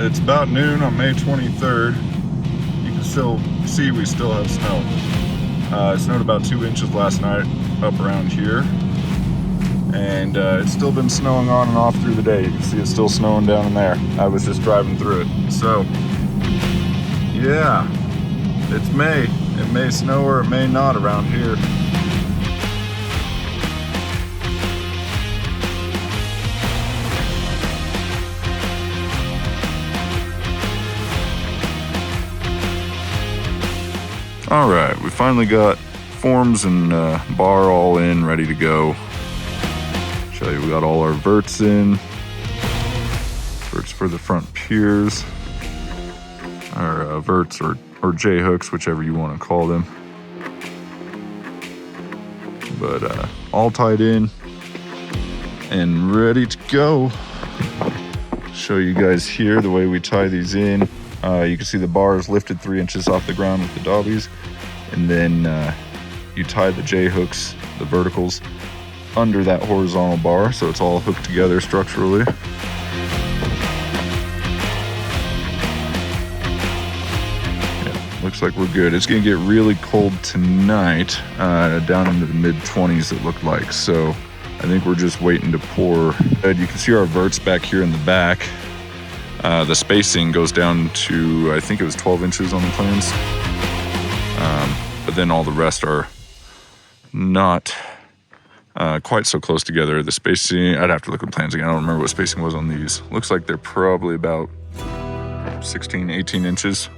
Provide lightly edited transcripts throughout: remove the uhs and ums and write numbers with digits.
It's about noon on May 23rd. You can still see we still have snow. It snowed about 2 inches last night up around here. And it's still been snowing on and off through the day. You can see it's still snowing down in there. I was just driving through it. So, yeah, it's May. It may snow or it may not around here. All right, we finally got forms and bar all in, ready to go. Show you, we got all our verts in. Verts for the front piers. Our verts or J-hooks, whichever you want to call them. But all tied in and ready to go. Show you guys here the way we tie these in. You can see the bars lifted 3 inches off the ground with the dobbies, and then you tie the J-hooks, the verticals, under that horizontal bar, so it's all hooked together structurally. Yeah, looks like we're good. It's gonna get really cold tonight, down into the mid-20s it looked like, so I think we're just waiting to pour. You can see our verts back here in the back. The spacing goes down to, I think it was 12 inches on the plans. But then all the rest are not quite so close together. The spacing, I'd have to look at the plans again. I don't remember what spacing was on these. Looks like they're probably about 16, 18 inches.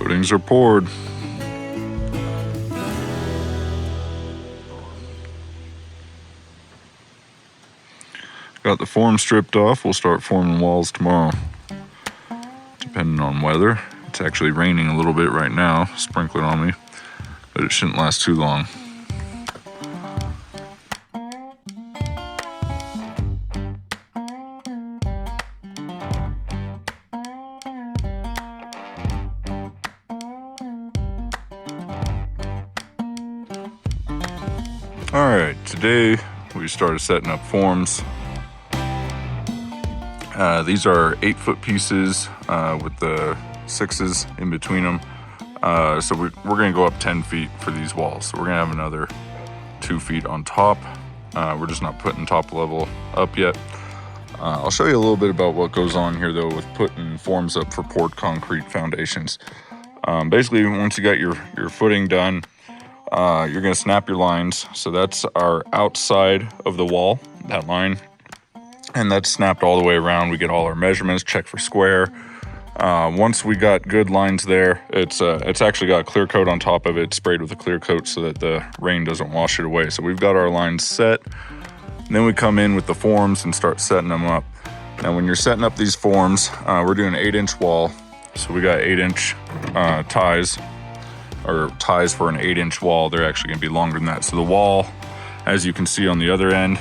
Footings are poured. Got the form stripped off. We'll start forming walls tomorrow, depending on weather. It's actually raining a little bit right now, sprinkling on me, but it shouldn't last too long. All right, today we started setting up forms. These are 8-foot pieces with the 6s in between them. So we're gonna go up 10 feet for these walls. So we're gonna have another 2 feet on top. We're just not putting top level up yet. I'll show you a little bit about what goes on here though with putting forms up for poured concrete foundations. Basically, once you got your footing done, you're gonna snap your lines. So that's our outside of the wall, that line. And that's snapped all the way around. We get all our measurements, check for square. Once we got good lines there, it's actually got a clear coat on top of it, sprayed with a clear coat so that the rain doesn't wash it away. So we've got our lines set. And then we come in with the forms and start setting them up. Now when you're setting up these forms, we're doing an 8-inch wall. So we got 8-inch ties, or ties for an 8-inch wall. They're actually gonna be longer than that. So the wall, as you can see on the other end,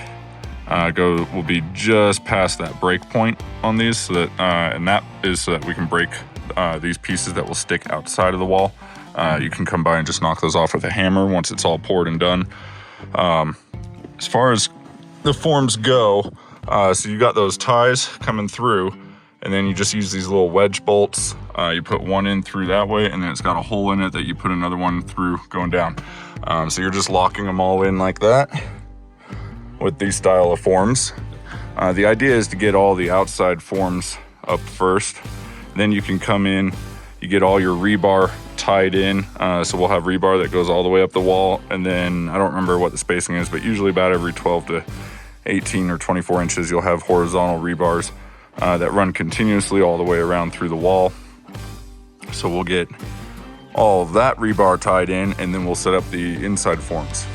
will be just past that break point on these, so that and that is so that we can break these pieces that will stick outside of the wall. You can come by and just knock those off with a hammer once it's all poured and done. As far as the forms go, so you got those ties coming through, and then you just use these little wedge bolts. You put one in through that way, and then it's got a hole in it that you put another one through going down. So you're just locking them all in like that with these style of forms. The idea is to get all the outside forms up first. Then you can come in, you get all your rebar tied in. So we'll have rebar that goes all the way up the wall. And then I don't remember what the spacing is, but usually about every 12 to 18 or 24 inches, you'll have horizontal rebars that run continuously all the way around through the wall. So we'll get all of that rebar tied in, and then we'll set up the inside forms.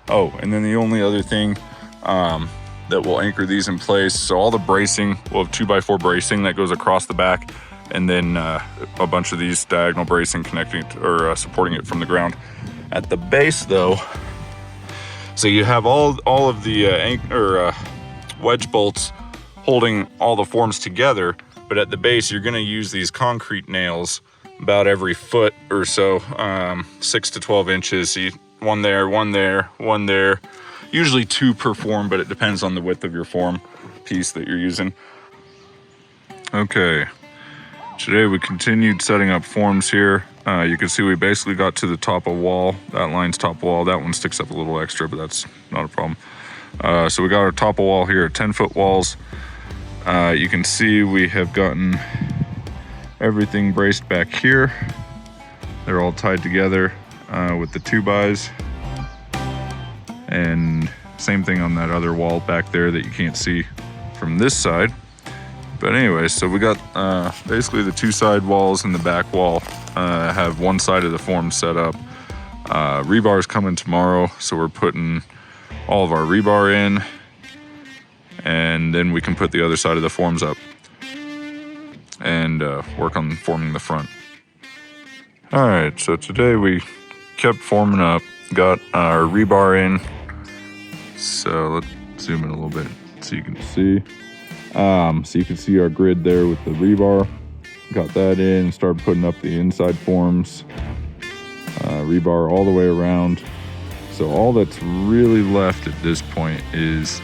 Oh, and then the only other thing that will anchor these in place, so all the bracing, we'll have 2x4 bracing that goes across the back, and then a bunch of these diagonal bracing connecting it or supporting it from the ground. At the base though, so you have all of the wedge bolts holding all the forms together, but at the base you're gonna use these concrete nails about every foot or so, 6 to 12 inches. So one there, one there, one there. Usually 2 per form, but it depends on the width of your form piece that you're using. Okay, today we continued setting up forms here. You can see we basically got to the top of wall. That line's top wall. That one sticks up a little extra, but that's not a problem. So we got our top of wall here, 10-foot walls. You can see we have gotten everything braced back here. They're all tied together with the 2x, and same thing on that other wall back there that you can't see from this side. But anyway, so we got basically the 2 side walls and the back wall have one side of the form set up. Rebar's coming tomorrow, so we're putting all of our rebar in, and then we can put the other side of the forms up and work on forming the front. All right, so today we kept forming up, got our rebar in. So let's zoom in a little bit so you can see. So you can see our grid there with the rebar. Got that in, started putting up the inside forms. Rebar all the way around. So all that's really left at this point is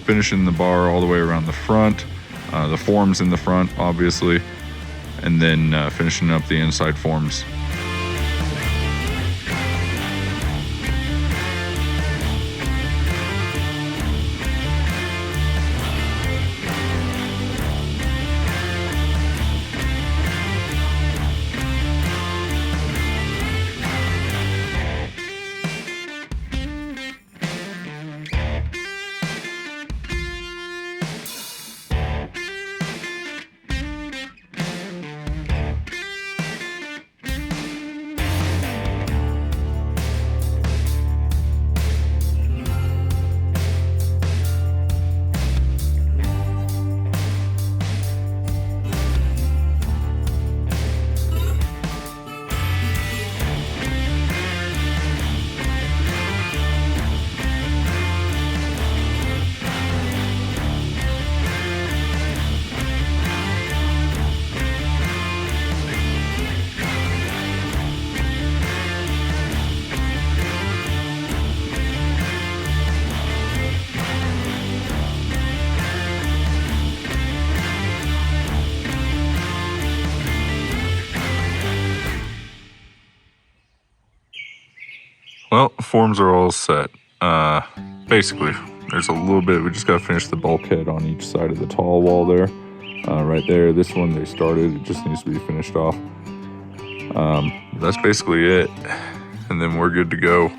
finishing the bar all the way around the front, the forms in the front, obviously, and then finishing up the inside forms. Well, forms are all set. Basically, there's a little bit, we just got to finish the bulkhead on each side of the tall wall there. Right there, this one they started, it just needs to be finished off. That's basically it. And then we're good to go.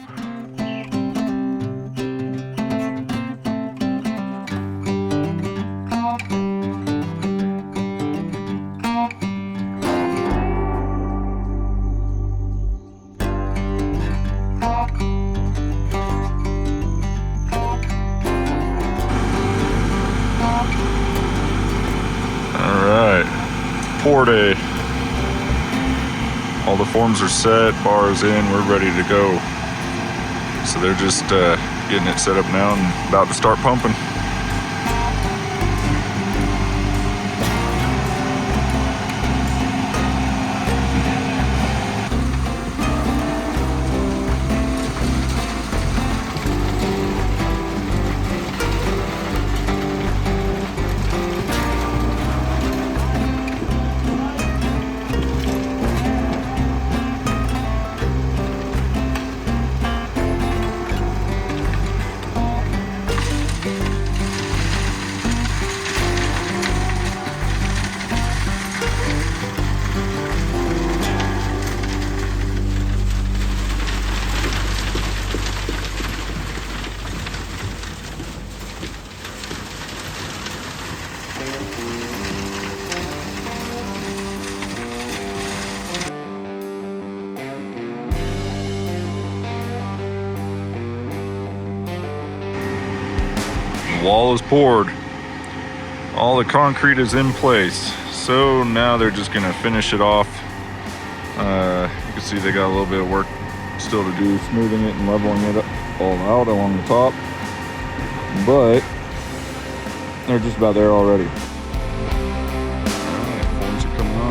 Pour day. All the forms are set, bars in, we're ready to go. So they're just getting it set up now and about to start pumping. The wall is poured. All the concrete is in place. So now they're just gonna finish it off. You can see they got a little bit of work still to do, smoothing it and leveling it all out along the top. But they're just about there already. Alright, forms are coming on.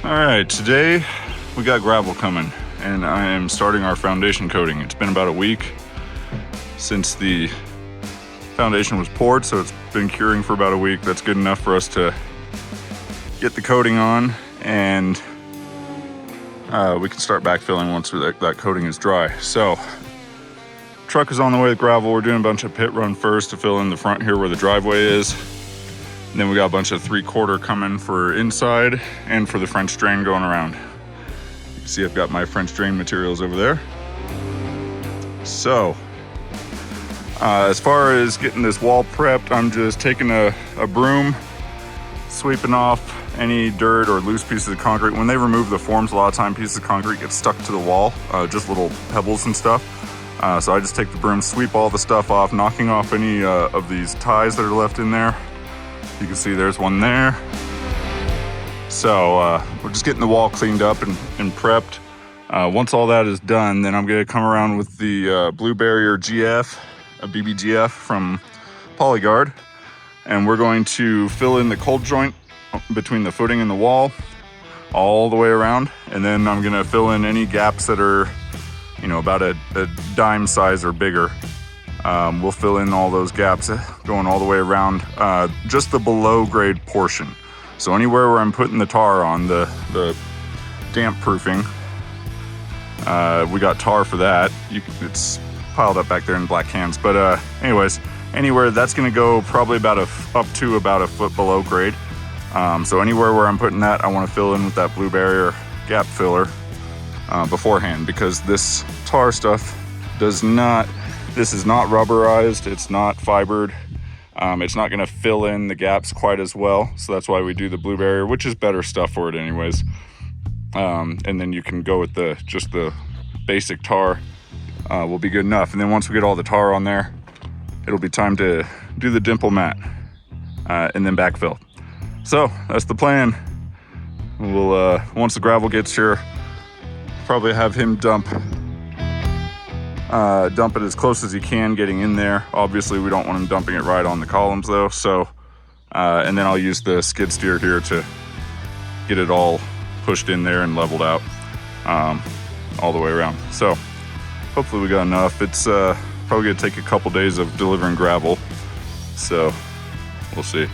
All right, today we got gravel coming and I am starting our foundation coating. It's been about a week since the foundation was poured, so it's been curing for about a week. That's good enough for us to get the coating on, and we can start backfilling once that coating is dry. So truck is on the way with gravel. We're doing a bunch of pit run first to fill in the front here where the driveway is. And then we got a bunch of 3/4 coming for inside and for the French drain going around. You can see I've got my French drain materials over there. So, as far as getting this wall prepped, I'm just taking a broom, sweeping off any dirt or loose pieces of concrete. When they remove the forms, a lot of time pieces of concrete get stuck to the wall, just little pebbles and stuff. So I just take the broom, sweep all the stuff off, knocking off any of these ties that are left in there. You can see there's one there. So we're just getting the wall cleaned up and prepped. Once all that is done, then I'm gonna come around with the Blue Barrier GF, a BBGF from Polyguard, and we're going to fill in the cold joint between the footing and the wall all the way around. And then I'm gonna fill in any gaps that are, you know, about a dime size or bigger. We'll fill in all those gaps going all the way around, just the below grade portion. So anywhere where I'm putting the tar on, the damp proofing, we got tar for that. It's piled up back there in black cans. But anyways, anywhere that's gonna go probably about up to about a foot below grade. So anywhere where I'm putting that, I wanna fill in with that Blue Barrier gap filler beforehand, because this tar stuff this is not rubberized, it's not fibered. It's not gonna fill in the gaps quite as well. So that's why we do the Blue Barrier, which is better stuff for it anyways. And then you can go with just the basic tar will be good enough. And then once we get all the tar on there, it'll be time to do the dimple mat and then backfill. So that's the plan. We'll, once the gravel gets here, probably have him dump it as close as he can getting in there. Obviously we don't want him dumping it right on the columns though. So, and then I'll use the skid steer here to get it all pushed in there and leveled out all the way around. So hopefully we got enough. It's probably gonna take a couple days of delivering gravel. So we'll see.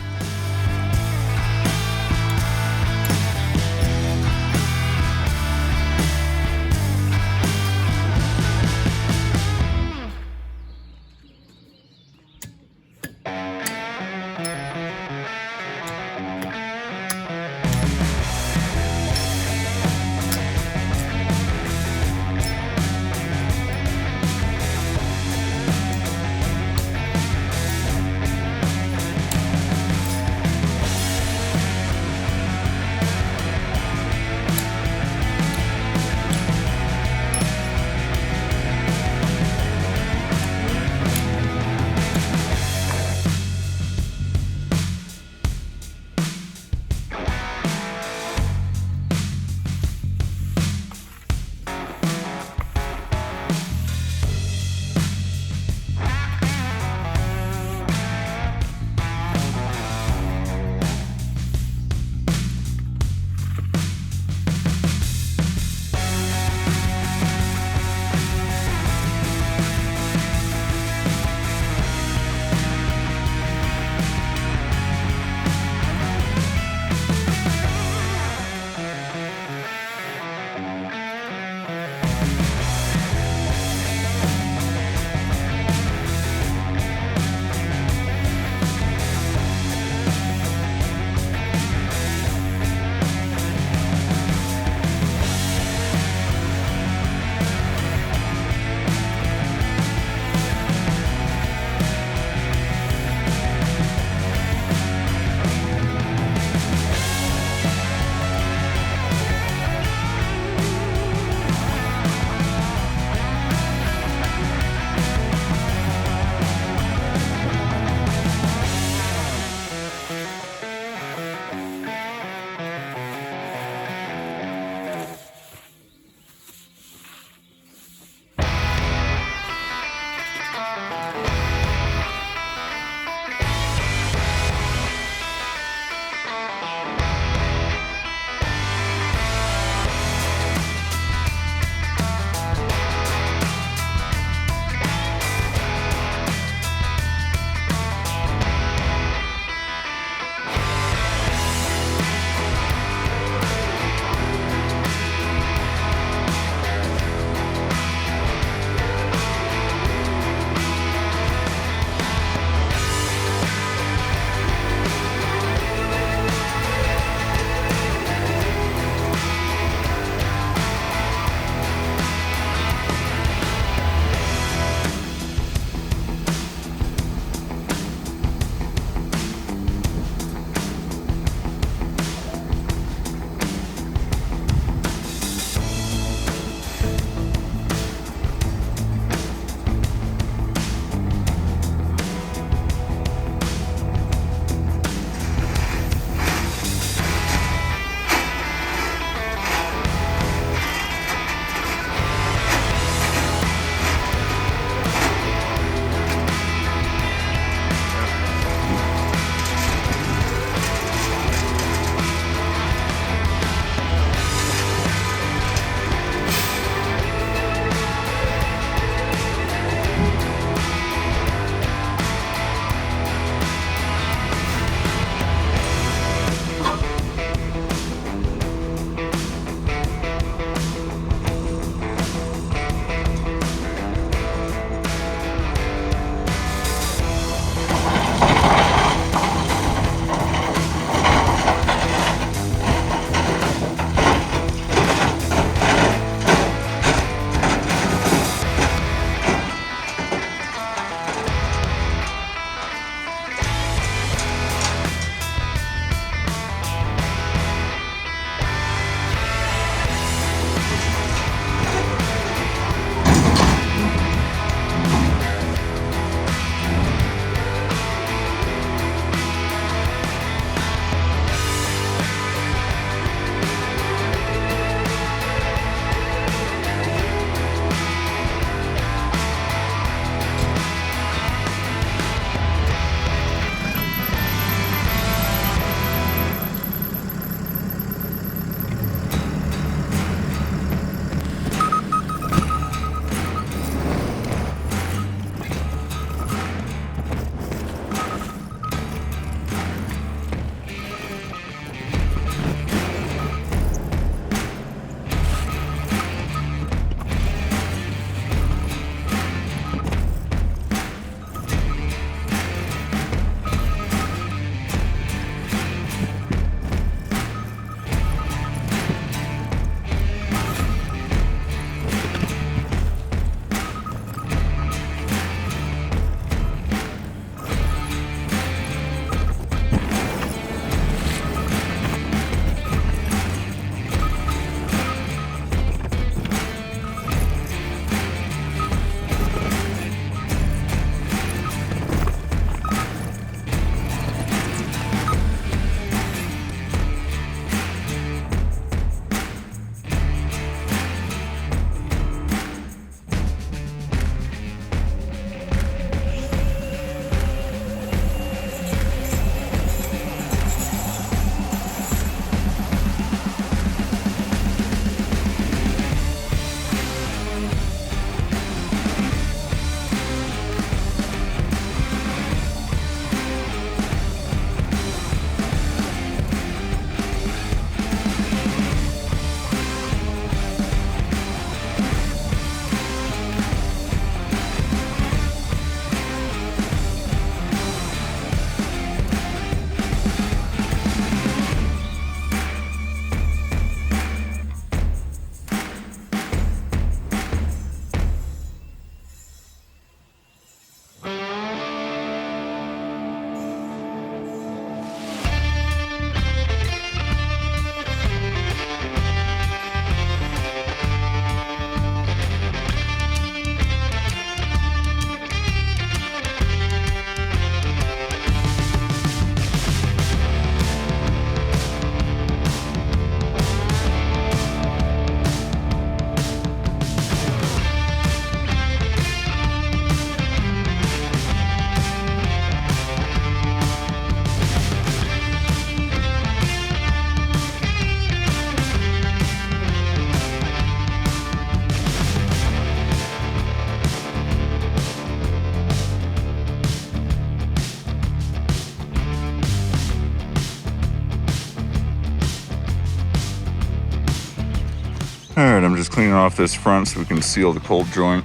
All right, I'm just cleaning off this front so we can seal the cold joint.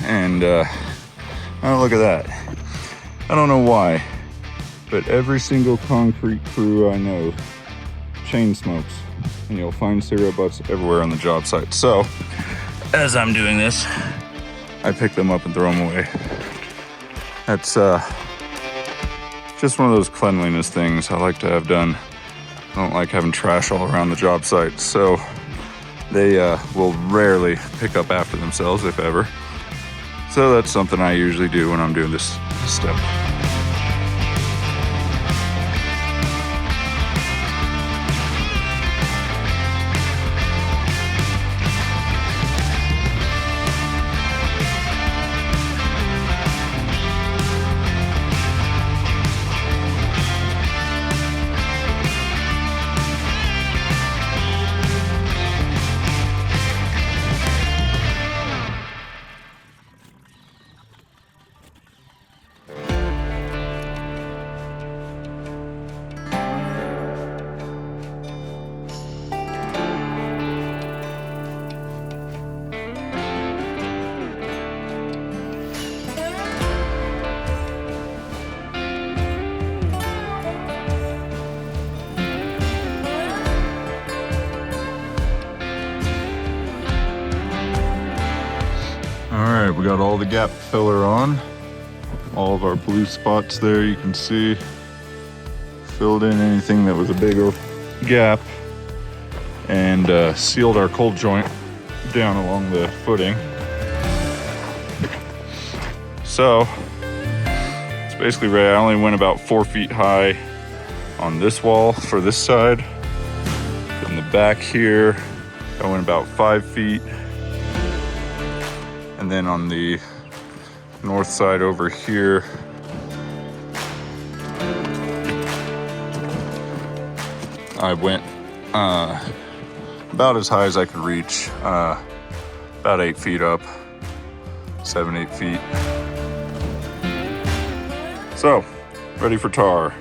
And oh, look at that. I don't know why, but every single concrete crew I know chain smokes, and you'll find cigarette butts everywhere on the job site. So as I'm doing this, I pick them up and throw them away. That's just one of those cleanliness things I like to have done. I don't like having trash all around the job site, so they will rarely pick up after themselves, if ever. So that's something I usually do when I'm doing this step. All right, we got all the gap filler on. All of our blue spots there, you can see. Filled in anything that was a bigger gap. And sealed our cold joint down along the footing. So, it's basically ready. I only went about 4 feet high on this wall for this side. In the back here, I went about 5 feet. And then on the north side over here, I went about as high as I could reach, about 8 feet up, 7, 8 feet. So, ready for tar.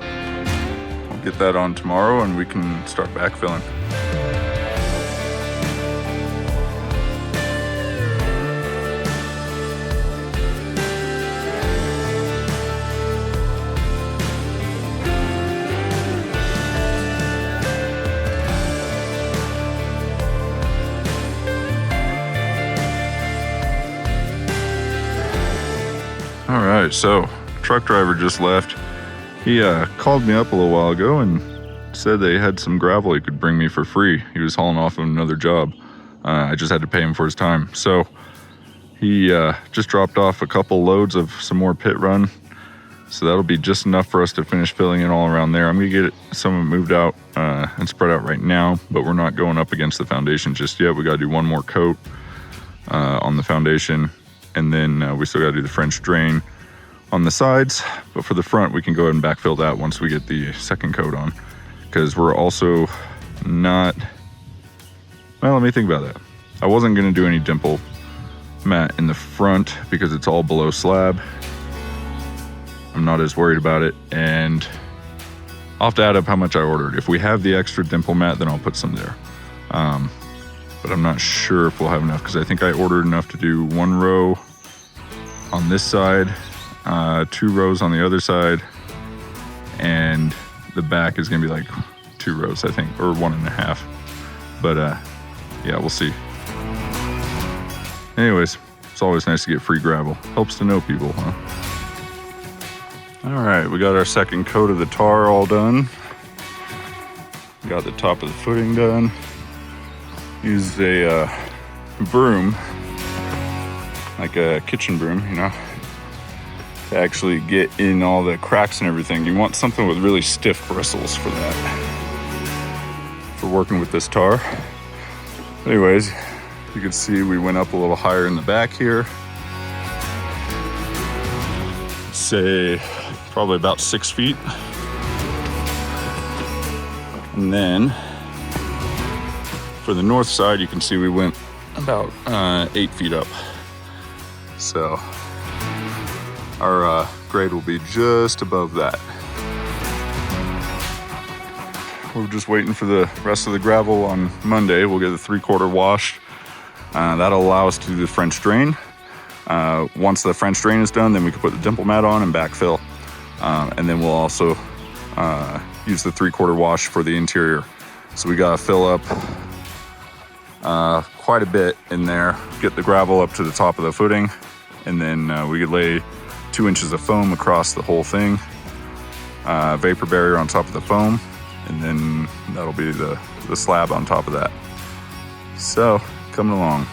I'll get that on tomorrow and we can start backfilling. All right, so truck driver just left. He called me up a little while ago and said they had some gravel he could bring me for free. He was hauling off of another job. I just had to pay him for his time. So he just dropped off a couple loads of some more pit run. So that'll be just enough for us to finish filling in all around there. I'm gonna get some of it moved out and spread out right now, but we're not going up against the foundation just yet. We gotta do one more coat on the foundation. And then we still got to do the French drain on the sides. But for the front, we can go ahead and backfill that once we get the second coat on. Because we're also not... Well, let me think about that. I wasn't going to do any dimple mat in the front because it's all below slab. I'm not as worried about it. And I'll have to add up how much I ordered. If we have the extra dimple mat, then I'll put some there. But I'm not sure if we'll have enough because I think I ordered enough to do 1 row on this side, 2 rows on the other side, and the back is gonna be like 2 rows, I think, or 1.5. But yeah, we'll see. Anyways, it's always nice to get free gravel. Helps to know people, huh? All right, we got our second coat of the tar all done. Got the top of the footing done. Used a broom, like a kitchen broom, you know, to actually get in all the cracks and everything. You want something with really stiff bristles for that, for working with this tar. Anyways, you can see we went up a little higher in the back here. Say probably about 6 feet. And then for the north side, you can see we went about 8 feet up. So our grade will be just above that. we're just waiting for the rest of the gravel on Monday. We'll get the 3/4 washed. That'll allow us to do the French drain. Once the French drain is done, then we can put the dimple mat on and backfill. And then we'll also use the 3/4 wash for the interior. So we gotta fill up quite a bit in there, get the gravel up to the top of the footing, and then we could lay 2 inches of foam across the whole thing, vapor barrier on top of the foam, and then that'll be the slab on top of that. So, coming along.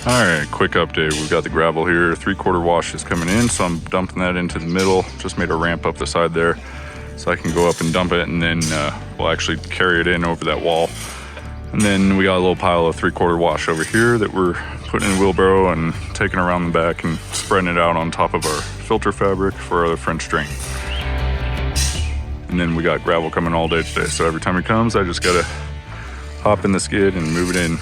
All right, quick update. We've got the gravel here. 3/4 wash is coming in, so I'm dumping that into the middle. Just made a ramp up the side there so I can go up and dump it, and then we'll actually carry it in over that wall. And then we got a little pile of 3/4 wash over here that we're putting in a wheelbarrow and taking around the back and spreading it out on top of our filter fabric for our French drain. And then we got gravel coming all day today, so every time it comes, I just gotta hop in the skid and move it in.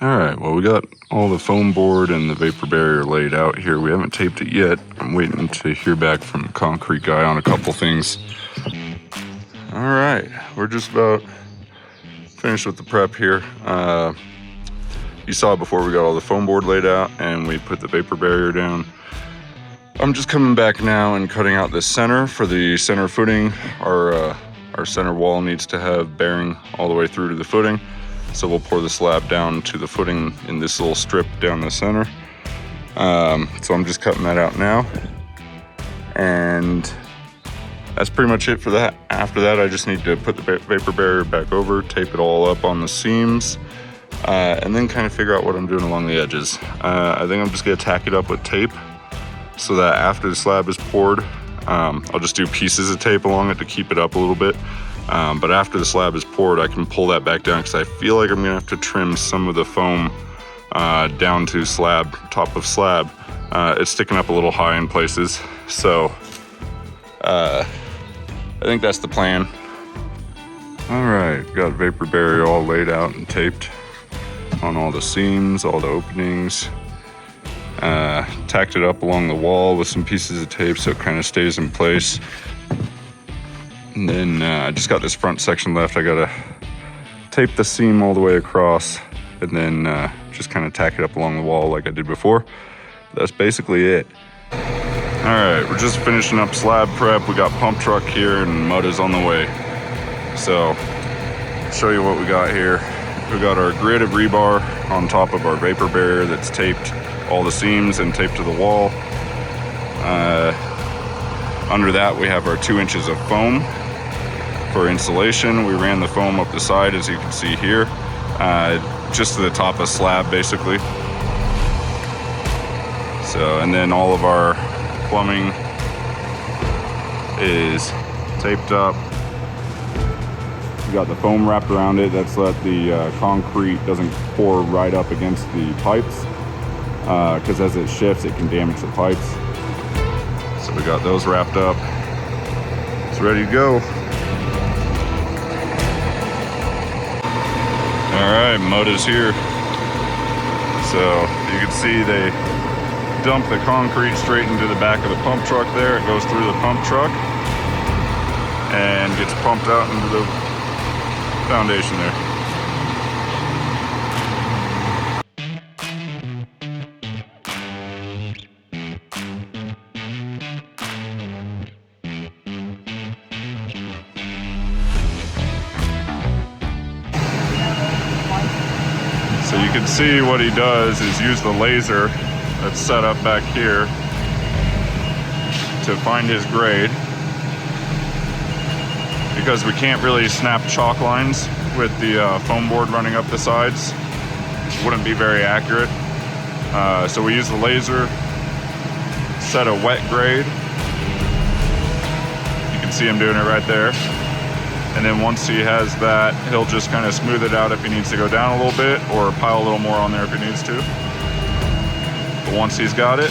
All right, well, we got all the foam board and the vapor barrier laid out here. We haven't taped it yet. I'm waiting to hear back from the concrete guy on a couple things. All right, we're just about finished with the prep here. You saw before we got all the foam board laid out and we put the vapor barrier down. I'm just coming back now and cutting out this center for the center footing. Our center wall needs to have bearing all the way through to the footing. So we'll pour the slab down to the footing in this little strip down the center. So I'm just cutting that out now. And that's pretty much it for that. After that, I just need to put the vapor barrier back over, tape it all up on the seams, and then kind of figure out what I'm doing along the edges. I think I'm just gonna tack it up with tape so that after the slab is poured, I'll just do pieces of tape along it to keep it up a little bit. But after the slab is poured, I can pull that back down because I feel like I'm gonna have to trim some of the foam down to slab, top of slab. It's sticking up a little high in places. So I think that's the plan. All right, got vapor barrier all laid out and taped on all the seams, all the openings. Tacked it up along the wall with some pieces of tape so it kind of stays in place. And then I just got this front section left. I gotta tape the seam all the way across and then just kind of tack it up along the wall like I did before. That's basically it. All right, we're just finishing up slab prep. We got pump truck here and mud is on the way. So show you what we got here. We got our grid of rebar on top of our vapor barrier that's taped all the seams and taped to the wall. Under that we have our 2 inches of foam for insulation. We ran the foam up the side, as you can see here, just to the top of slab basically. So, and then all of our plumbing is taped up. We got the foam wrapped around it. That's so that the concrete doesn't pour right up against the pipes, because as it shifts, it can damage the pipes. So we got those wrapped up. It's ready to go. All right, mud is here. So you can see they dump the concrete straight into the back of the pump truck there. It goes through the pump truck and gets pumped out into the foundation there. So you can see what he does is use the laser that's set up back here to find his grade, because we can't really snap chalk lines with the foam board running up the sides. It wouldn't be very accurate. So we use the laser, set a wet grade. You can see him doing it right there. And then once he has that, he'll just kind of smooth it out if he needs to go down a little bit, or pile a little more on there if he needs to. But once he's got it,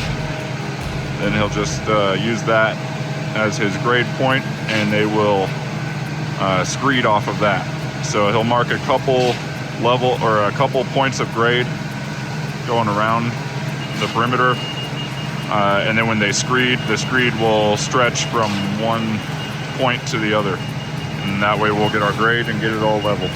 then he'll just use that as his grade point, and they will screed off of that. So he'll mark a couple points of grade going around the perimeter, and then when they screed, the screed will stretch from one point to the other, and that way we'll get our grade and get it all level.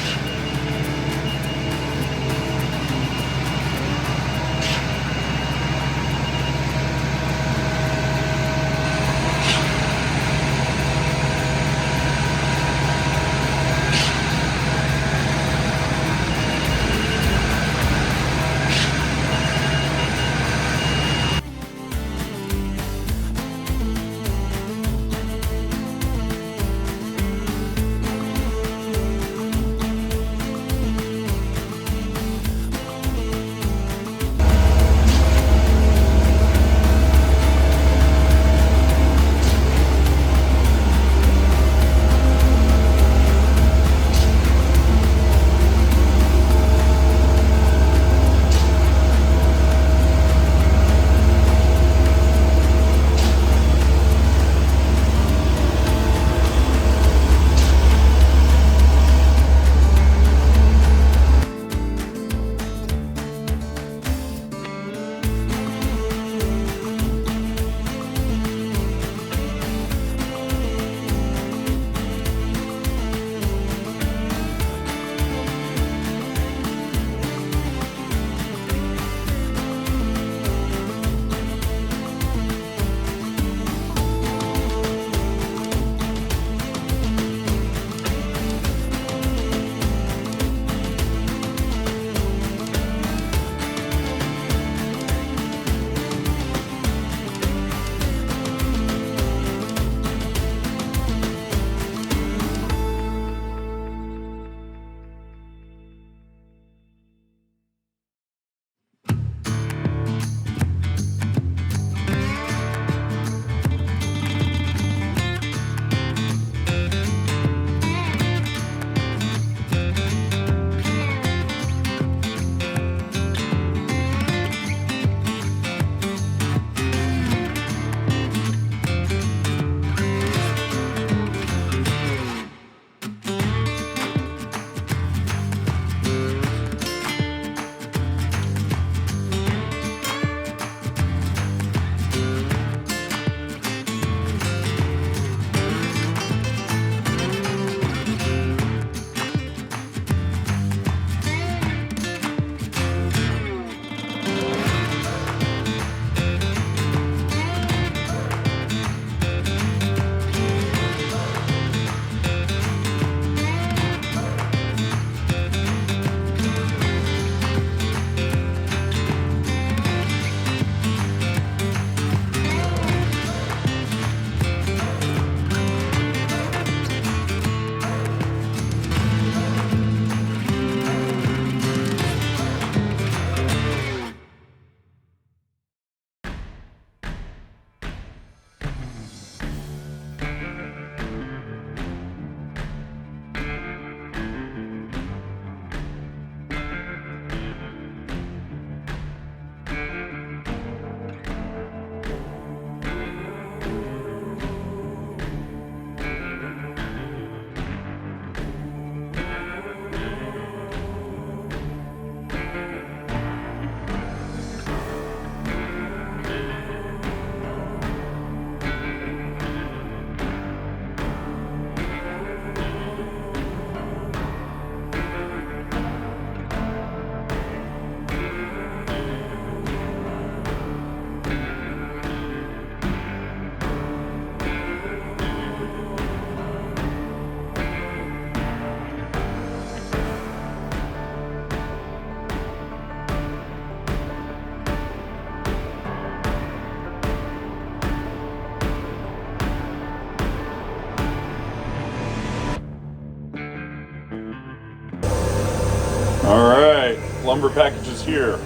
lumber package is here.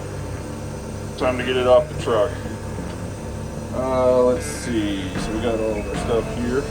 Time to get it off the truck. Let's see. So we got all of our stuff here.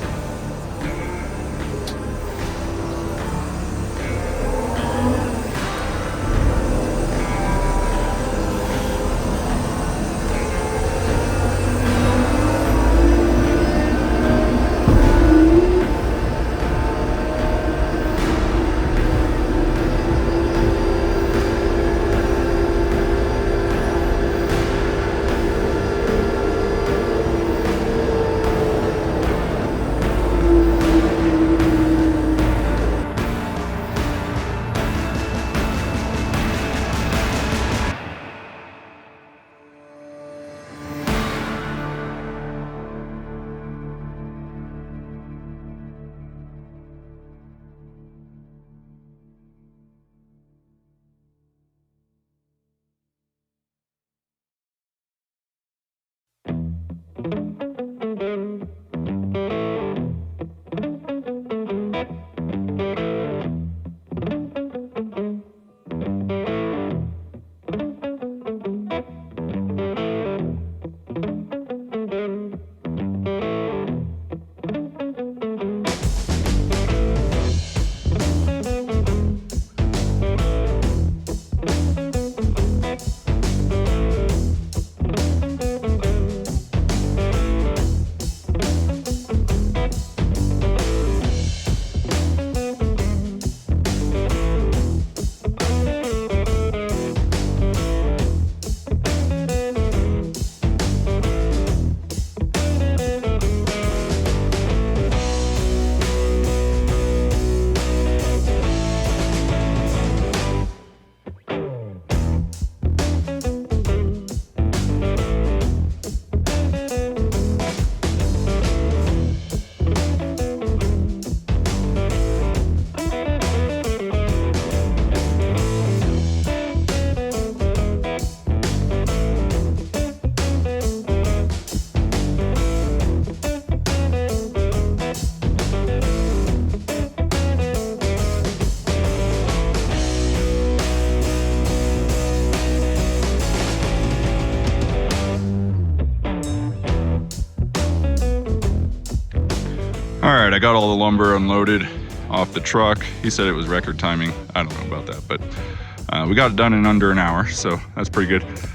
All right, I got all the lumber unloaded off the truck. He said it was record timing. I don't know about that, but we got it done in under an hour, so that's pretty good.